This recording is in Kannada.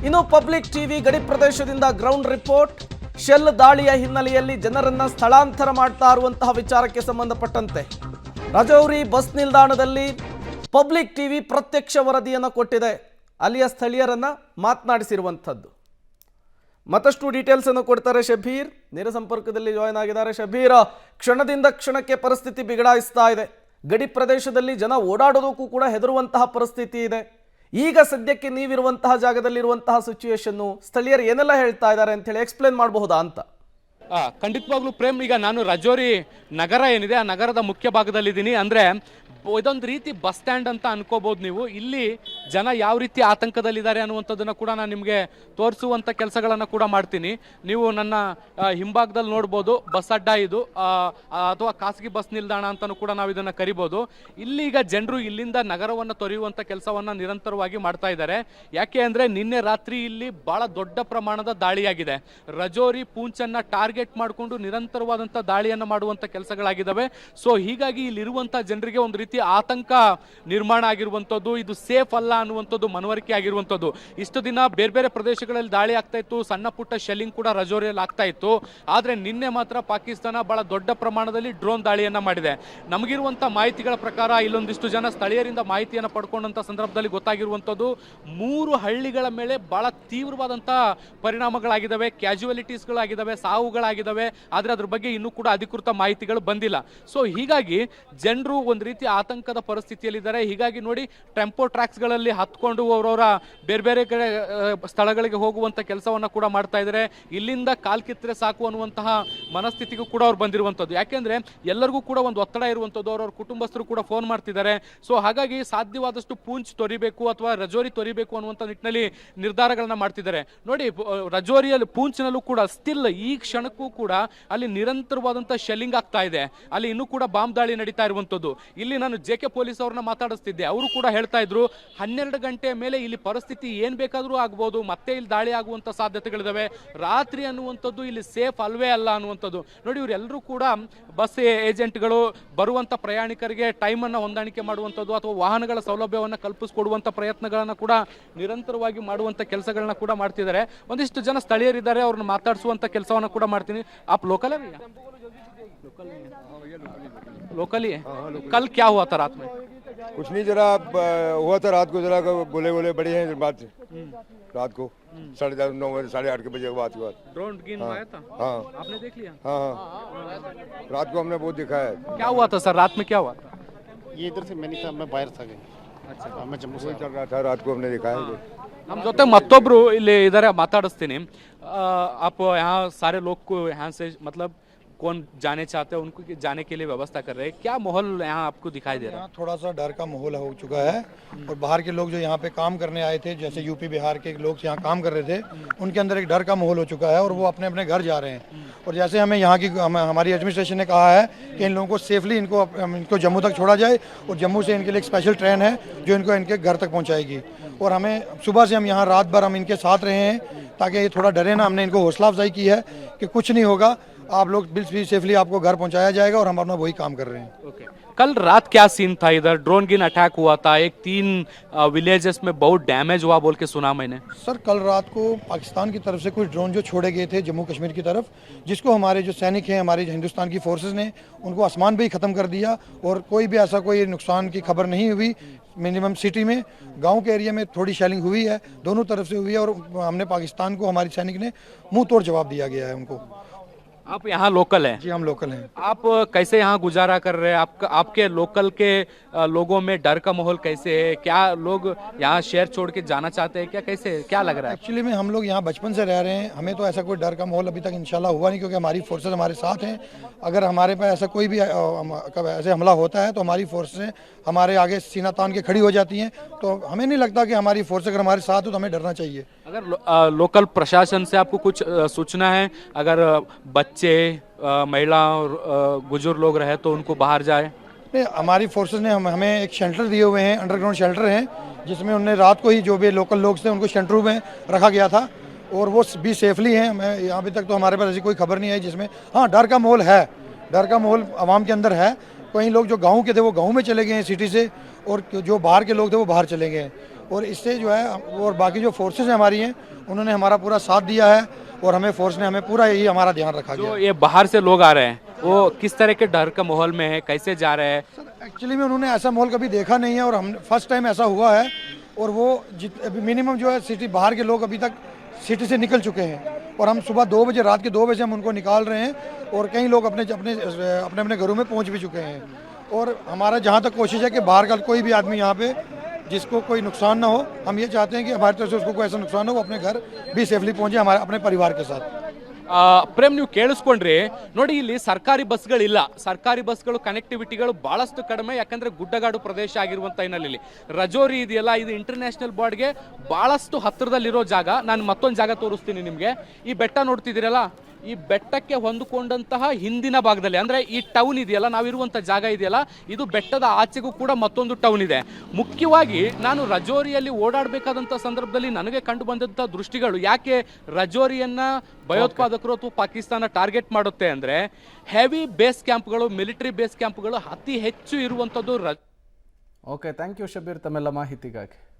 ಇನ್ನು ಪಬ್ಲಿಕ್ ಟಿವಿ ಗಡಿ ಪ್ರದೇಶದಿಂದ ಗ್ರೌಂಡ್ ರಿಪೋರ್ಟ್. ಶೆಲ್ ದಾಳಿಯ ಹಿನ್ನೆಲೆಯಲ್ಲಿ ಜನರನ್ನ ಸ್ಥಳಾಂತರ ಮಾಡ್ತಾ ಇರುವಂತಹ ವಿಚಾರಕ್ಕೆ ಸಂಬಂಧಪಟ್ಟಂತೆ ರಜೌರಿ ಬಸ್ ನಿಲ್ದಾಣದಲ್ಲಿ ಪಬ್ಲಿಕ್ ಟಿವಿ ಪ್ರತ್ಯಕ್ಷ ವರದಿಯನ್ನು ಕೊಟ್ಟಿದೆ. ಅಲ್ಲಿಯ ಸ್ಥಳೀಯರನ್ನ ಮಾತನಾಡಿಸಿರುವಂಥದ್ದು. ಮತ್ತಷ್ಟು ಡೀಟೇಲ್ಸ್ ಅನ್ನು ಕೊಡ್ತಾರೆ ಶಬೀರ್, ನೇರ ಸಂಪರ್ಕದಲ್ಲಿ ಜಾಯ್ನ್ ಆಗಿದ್ದಾರೆ. ಶಬೀರ್, ಕ್ಷಣದಿಂದ ಕ್ಷಣಕ್ಕೆ ಪರಿಸ್ಥಿತಿ ಬಿಗಡಾಯಿಸ್ತಾ ಇದೆ. ಗಡಿ ಪ್ರದೇಶದಲ್ಲಿ ಜನ ಓಡಾಡೋದಕ್ಕೂ ಕೂಡ ಹೆದರುವಂತಹ ಪರಿಸ್ಥಿತಿ ಇದೆ. ಈಗ ಸದ್ಯಕ್ಕೆ ನೀವಿರುವಂತಹ ಜಾಗದಲ್ಲಿರುವಂತಹ ಸಿಚುವೇಶನ್ನು ಸ್ಥಳೀಯರು ಏನೆಲ್ಲ ಹೇಳ್ತಾ ಇದ್ದಾರೆ ಅಂತ ಹೇಳಿ ಎಕ್ಸ್ಪ್ಲೇನ್ ಮಾಡಬಹುದಾ ಅಂತ? ಖಂಡಿತವಾಗ್ಲೂ ಪ್ರೇಮ್, ಈಗ ನಾನು ರಜೌರಿ ನಗರ ಏನಿದೆ ಆ ನಗರದ ಮುಖ್ಯ ಭಾಗದಲ್ಲಿದ್ದೀನಿ. ಅಂದರೆ ಇದೊಂದು ರೀತಿ ಬಸ್ ಸ್ಟ್ಯಾಂಡ್ ಅಂತ ಅನ್ಕೋಬಹುದು ನೀವು. ಇಲ್ಲಿ ಜನ ಯಾವ ರೀತಿ ಆತಂಕದಲ್ಲಿದ್ದಾರೆ ಅನ್ನುವಂಥದ್ದನ್ನು ಕೂಡ ನಾನು ನಿಮಗೆ ತೋರಿಸುವಂಥ ಕೆಲಸಗಳನ್ನು ಕೂಡ ಮಾಡ್ತೀನಿ. ನೀವು ನನ್ನ ಹಿಂಭಾಗದಲ್ಲಿ ನೋಡ್ಬೋದು, ಬಸ್ ಅಡ್ಡ ಇದು ಅಥವಾ ಖಾಸಗಿ ಬಸ್ ನಿಲ್ದಾಣ ಅಂತಲೂ ಕೂಡ ನಾವು ಇದನ್ನು ಕರಿಬೋದು. ಇಲ್ಲೀಗ ಜನರು ಇಲ್ಲಿಂದ ನಗರವನ್ನು ತೊರೆಯುವಂಥ ಕೆಲಸವನ್ನು ನಿರಂತರವಾಗಿ ಮಾಡ್ತಾ ಇದ್ದಾರೆ. ಯಾಕೆ ಅಂದರೆ ನಿನ್ನೆ ರಾತ್ರಿ ಇಲ್ಲಿ ಭಾಳ ದೊಡ್ಡ ಪ್ರಮಾಣದ ದಾಳಿಯಾಗಿದೆ. ರಜೌರಿ ಪೂಂಚನ್ನು ಟಾರ್ಗೆಟ್ ಮಾಡಿಕೊಂಡು ನಿರಂತರವಾದಂಥ ದಾಳಿಯನ್ನು ಮಾಡುವಂಥ ಕೆಲಸಗಳಾಗಿದ್ದಾವೆ. ಸೊ ಹೀಗಾಗಿ ಇಲ್ಲಿರುವಂಥ ಜನರಿಗೆ ಒಂದು ರೀತಿ ಆತಂಕ ನಿರ್ಮಾಣ ಆಗಿರುವಂಥದ್ದು, ಇದು ಸೇಫ್ ಅಲ್ಲ ಅನ್ನುವಂಥದ್ದು ಮನವರಿಕೆ ಆಗಿರುವಂಥದ್ದು. ಇಷ್ಟು ದಿನ ಬೇರೆ ಬೇರೆ ಪ್ರದೇಶಗಳಲ್ಲಿ ದಾಳಿ ಆಗ್ತಾ ಇತ್ತು, ಸಣ್ಣ ಪುಟ್ಟ ಶೆಲ್ಲಿಂಗ್ ಕೂಡ ರಜೌರಿಯಲ್ಲಿ ಆಗ್ತಾ ಇತ್ತು. ಆದರೆ ನಿನ್ನೆ ಮಾತ್ರ ಪಾಕಿಸ್ತಾನ ಬಹಳ ದೊಡ್ಡ ಪ್ರಮಾಣದಲ್ಲಿ ಡ್ರೋನ್ ದಾಳಿಯನ್ನು ಮಾಡಿದೆ. ನಮಗಿರುವಂಥ ಮಾಹಿತಿಗಳ ಪ್ರಕಾರ ಇಲ್ಲೊಂದಿಷ್ಟು ಜನ ಸ್ಥಳೀಯರಿಂದ ಮಾಹಿತಿಯನ್ನು ಪಡ್ಕೊಂಡಂಥ ಸಂದರ್ಭದಲ್ಲಿ ಗೊತ್ತಾಗಿರುವಂಥದ್ದು 3 ಹಳ್ಳಿಗಳ ಮೇಲೆ ಬಹಳ ತೀವ್ರವಾದಂಥ ಪರಿಣಾಮಗಳಾಗಿದ್ದಾವೆ, ಕ್ಯಾಜುಯಾಲಿಟೀಸ್ಗಳಾಗಿದ್ದಾವೆ, ಸಾವುಗಳಾಗಿದ್ದಾವೆ. ಆದರೆ ಅದ್ರ ಬಗ್ಗೆ ಇನ್ನೂ ಕೂಡ ಅಧಿಕೃತ ಮಾಹಿತಿಗಳು ಬಂದಿಲ್ಲ. ಸೊ ಹೀಗಾಗಿ ಜನರು ಒಂದು ರೀತಿ ಆತಂಕದ ಪರಿಸ್ಥಿತಿಯಲ್ಲಿದ್ದಾರೆ. ಹೀಗಾಗಿ ನೋಡಿ, ಟೆಂಪೋ ಟ್ರ್ಯಾಕ್ಸ್ಗಳಲ್ಲಿ ಹತ್ಕೊಂಡು ಅವರವರ ಬೇರೆ ಬೇರೆ ಕಡೆ ಸ್ಥಳಗಳಿಗೆ ಹೋಗುವಂಥ ಕೆಲಸವನ್ನು ಕೂಡ ಮಾಡ್ತಾ ಇದ್ದಾರೆ. ಇಲ್ಲಿಂದ ಕಾಲ್ ಕಿತ್ತರೆ ಸಾಕು ಅನ್ನುವಂತಹ ಮನಸ್ಥಿತಿಗೂ ಕೂಡ ಅವ್ರು ಬಂದಿರುವಂಥದ್ದು. ಯಾಕೆಂದರೆ ಎಲ್ಲರಿಗೂ ಕೂಡ ಒಂದು ಒತ್ತಡ ಇರುವಂಥದ್ದು, ಅವ್ರವ್ರ ಕುಟುಂಬಸ್ಥರು ಕೂಡ ಫೋನ್ ಮಾಡ್ತಿದ್ದಾರೆ. ಸೊ ಹಾಗಾಗಿ ಸಾಧ್ಯವಾದಷ್ಟು ಪೂಂಚ್ ತೊರಿಬೇಕು ಅಥವಾ ರಜೌರಿ ತೊರಿಬೇಕು ಅನ್ನುವಂಥ ನಿಟ್ಟಿನಲ್ಲಿ ನಿರ್ಧಾರಗಳನ್ನ ಮಾಡ್ತಿದ್ದಾರೆ. ನೋಡಿ, ರಜೌರಿಯಲ್ಲಿ ಪೂಂಚ್ನಲ್ಲೂ ಕೂಡ ಸ್ಟಿಲ್ ಈ ಕ್ಷಣಕ್ಕೂ ಕೂಡ ಅಲ್ಲಿ ನಿರಂತರವಾದಂಥ ಶೆಲ್ಲಿಂಗ್ ಆಗ್ತಾ ಇದೆ. ಅಲ್ಲಿ ಇನ್ನೂ ಕೂಡ ಬಾಂಬ್ ದಾಳಿ ನಡೀತಾ ಇರುವಂಥದ್ದು. ಇಲ್ಲಿ ನಾನು JK ಪೊಲೀಸ್ ಅವ್ರನ್ನ ಮಾತಾಡಿಸ್ತಿದ್ದೆ. ಅವರು ಕೂಡ ಹೇಳ್ತಾ ಇದ್ರು 12 ಗಂಟೆ ಮೇಲೆ ಇಲ್ಲಿ ಪರಿಸ್ಥಿತಿ ಏನ್ ಬೇಕಾದರೂ ಆಗ್ಬೋದು, ಮತ್ತೆ ಇಲ್ಲಿ ದಾಳಿ ಆಗುವಂತ ಸಾಧ್ಯತೆಗಳಿದಾವೆ. ರಾತ್ರಿ ಅನ್ನುವಂಥದ್ದು ಇಲ್ಲಿ ಸೇಫ್ ಅಲ್ವೇ ಅಲ್ಲ ಅನ್ನುವಂಥದ್ದು. ನೋಡಿ, ಇವರೆಲ್ಲರೂ ಕೂಡ ಬಸ್ ಏಜೆಂಟ್ಗಳು ಬರುವಂತ ಪ್ರಯಾಣಿಕರಿಗೆ ಟೈಮ್ ಅನ್ನ ಹೊಂದಾಣಿಕೆ ಮಾಡುವಂಥದ್ದು ಅಥವಾ ವಾಹನಗಳ ಸೌಲಭ್ಯವನ್ನು ಕಲ್ಪಿಸಿಕೊಡುವಂತ ಪ್ರಯತ್ನಗಳನ್ನ ಕೂಡ ನಿರಂತರವಾಗಿ ಮಾಡುವಂತ ಕೆಲಸಗಳನ್ನ ಕೂಡ ಮಾಡ್ತಿದ್ದಾರೆ. ಒಂದಿಷ್ಟು ಜನ ಸ್ಥಳೀಯರಿದ್ದಾರೆ, ಅವ್ರನ್ನ ಮಾತಾಡಿಸುವಂತ ಕೆಲಸವನ್ನ ಕೂಡ ಮಾಡ್ತೀನಿ. आप लोकल है भैया? लोकल ही है। कल क्या हुआ था रात में? कुछ नहीं, जरा हुआ था रात को, जरा गोले गोले बड़े हैं बात रात को 9:30 9 8:30 के बजे की बात हुआ। ड्रोन गिन आया था? हाँ, आपने देख लिया? हाँ रात को हमने बहुत देखा है। क्या हुआ था सर, रात में क्या हुआ था? ये इधर से मैंने था, मैं बाहर था गई। अच्छा, मैं जम्मू से चल रहा था, रात को हमने देखा है। ನಮ್ಮ ಜೊತೆ ಮತ್ತೊಬ್ರು ಇಲ್ಲಿ ಇದಾರೆ, ಮಾತಾಡಿಸ್ತೀನಿ. आप यहाँ सारे लोग को यहाँ से मतलब कौन जाने चाहते हैं उनको जाने के लिए व्यवस्था कर रहे हैं, क्या माहौल यहाँ आपको दिखाई दे रहा है? यहाँ थोड़ा सा डर का माहौल हो चुका है और बाहर के लोग जो यहाँ पे काम करने आए थे, जैसे यूपी बिहार के लोग यहाँ काम कर रहे थे, उनके अंदर एक डर का माहौल हो चुका है और वो अपने अपने घर जा रहे हैं. और जैसे हमें यहाँ की हमारी एडमिनिस्ट्रेशन ने कहा है कि इन लोगों को सेफली इनको जम्मू तक छोड़ा जाए और जम्मू से इनके लिए एक स्पेशल ट्रेन है जो इनको इनके घर तक पहुँचाएगी. और हमें सुबह से हम यहाँ रात भर हम इनके साथ रहे हैं ताकि ये थोड़ा डरे ना. हमने इनको हौसला अफजाई की है कि कुछ नहीं होगा, आप लोग बिल्कुल सेफली आपको घर पहुंचाया जाएगा और हम अपना वही काम कर रहे हैं. ओके, कल रात क्या सीन था इधर? ड्रोन गिन अटैक हुआ था, एक 3 विलेजेस में बहुत डैमेज हुआ बोल के सुना मैंने. सर, कल रात को पाकिस्तान की तरफ से कुछ ड्रोन जो छोड़े गए थे जम्मू कश्मीर की तरफ, जिसको हमारे जो सैनिक हैं, हमारे हिंदुस्तान की फोर्सेस ने उनको आसमान पे ही ख़त्म कर दिया और कोई भी ऐसा कोई नुकसान की खबर नहीं हुई. मिनिमम सिटी में, गांव के एरिया में थोड़ी शेलिंग हुई है, दोनों तरफ से हुई है और हमने पाकिस्तान को हमारे सैनिक ने मुंह तोड़ जवाब दिया गया है उनको. आप यहाँ लोकल हैं? जी, हम लोकल हैं. आप कैसे यहाँ गुजारा कर रहे हैं? आपके लोकल के लोगों में डर का माहौल कैसे है? क्या लोग यहाँ शहर छोड़ के जाना चाहते हैं क्या? कैसे, क्या लग रहा है? एक्चुअली में हम लोग यहाँ बचपन से रह रहे हैं, हमें तो ऐसा कोई डर का माहौल अभी तक इंशाल्लाह हुआ नहीं, क्योंकि हमारी फोर्सेस हमारे साथ हैं. अगर हमारे पास ऐसा कोई भी ऐसे हमला होता है तो हमारी फोर्सेस हमारे आगे सीना तान के खड़ी हो जाती हैं. तो हमें नहीं लगता कि हमारी फोर्स अगर हमारे साथ हो तो हमें डरना चाहिए. अगर लोकल प्रशासन से आपको कुछ सूचना है, अगर बच्चे महिला और बुजुर्ग लोग रहे तो उनको बाहर जाए? नहीं, हमारी फोर्सेस ने हमें एक शेल्टर दिए हुए हैं, अंडरग्राउंड शेल्टर हैं, जिसमें उन्हें रात को ही जो भी लोकल लोग थे उनको शेल्टर में रखा गया था और वो भी सेफली हैं. मैं अभी तक तो हमारे पास ऐसी कोई खबर नहीं आई जिसमें, हाँ डर का माहौल है, डर का माहौल आवाम के अंदर है. कई लोग जो गाँव के थे वो गाँव में चले गए हैं सिटी से, और जो बाहर के लोग थे वो बाहर चले गए हैं. और इससे जो है और बाकी जो फोर्सेस हैं हमारी हैं उन्होंने हमारा पूरा साथ दिया है और हमें फोर्स ने हमें पूरा यही हमारा ध्यान रखा गया जो ये बाहर से लोग आ रहे हैं वो किस तरह के डर का माहौल में है, कैसे जा रहे हैं? एक्चुअली में उन्होंने ऐसा माहौल कभी देखा नहीं है और हम फर्स्ट टाइम ऐसा हुआ है और वो मिनिमम जो है सिटी बाहर के लोग अभी तक सिटी से निकल चुके हैं और हम सुबह 2 बजे रात के 2 बजे हम उनको निकाल रहे हैं और कई लोग अपने अपने अपने अपने घरों में पहुंच भी चुके हैं और हमारा जहां तक कोशिश है कि बाहर का कोई भी आदमी यहाँ पे जिसको कोई नुकसान ना हो, हम ये चाहते हैं कि हमारी तरफ से उसको कोई ऐसा नुकसान हो वो अपने घर भी सेफली पहुंचे हमारे अपने परिवार के साथ। ಪ್ರೇಮ್ ನೀವು ಕೇಳಿಸ್ಕೊಂಡ್ರಿ ನೋಡಿ, ಇಲ್ಲಿ ಸರ್ಕಾರಿ ಬಸ್ಗಳಿಲ್ಲ, ಸರ್ಕಾರಿ ಬಸ್ಗಳು ಕನೆಕ್ಟಿವಿಟಿಗಳು ಬಹಳಷ್ಟು ಕಡಿಮೆ, ಯಾಕಂದ್ರೆ ಗುಡ್ಡಗಾಡು ಪ್ರದೇಶ ಆಗಿರುವಂತ ಹಿನ್ನೆಲೆಯಲ್ಲಿ ರಜೋರಿ ಇದೆಯಲ್ಲ ಇದು ಇಂಟರ್ನ್ಯಾಷನಲ್ ಬಾರ್ಡ್ಗೆ ಬಹಳಷ್ಟು ಹತ್ತಿರದಲ್ಲಿರೋ ಜಾಗ. ನಾನು ಮತ್ತೊಂದು ಜಾಗ ತೋರಿಸ್ತೀನಿ ನಿಮಗೆ. ಈ ಬೆಟ್ಟ ನೋಡ್ತಿದ್ದೀರಲ್ಲ, ಈ ಬೆಟ್ಟಕ್ಕೆ ಹೊಂದಿಕೊಂಡಂತಹ ಹಿಂದಿನ ಭಾಗದಲ್ಲಿ ಅಂದ್ರೆ ಈ ಟೌನ್ ಇದೆಯಲ್ಲ, ನಾವಿರುವಂತ ಜಾಗ ಇದೆಯಲ್ಲ, ಇದು ಬೆಟ್ಟದ ಆಚೆಗೂ ಕೂಡ ಮತ್ತೊಂದು ಟೌನ್ ಇದೆ. ಮುಖ್ಯವಾಗಿ ನಾನು ರಜೋರಿಯಲ್ಲಿ ಓಡಾಡಬೇಕಾದಂಥ ಸಂದರ್ಭದಲ್ಲಿ ನನಗೆ ಕಂಡು ಬಂದಂಥ ದೃಷ್ಟಿಗಳು, ಯಾಕೆ ರಜೋರಿಯನ್ನ ಭಯೋತ್ಪಾದಕರು ಅಥವಾ ಪಾಕಿಸ್ತಾನ ಟಾರ್ಗೆಟ್ ಮಾಡುತ್ತೆ ಅಂದ್ರೆ ಹೆವಿ ಬೇಸ್ ಕ್ಯಾಂಪ್ಗಳು, ಮಿಲಿಟರಿ ಬೇಸ್ ಕ್ಯಾಂಪ್ಗಳು ಅತಿ ಹೆಚ್ಚು ಇರುವಂಥದ್ದು. ಓಕೆ, ಥ್ಯಾಂಕ್ ಯು ಶಬೀರ್ ತಮ್ಮೆಲ್ಲ ಮಾಹಿತಿಗಾಗಿ.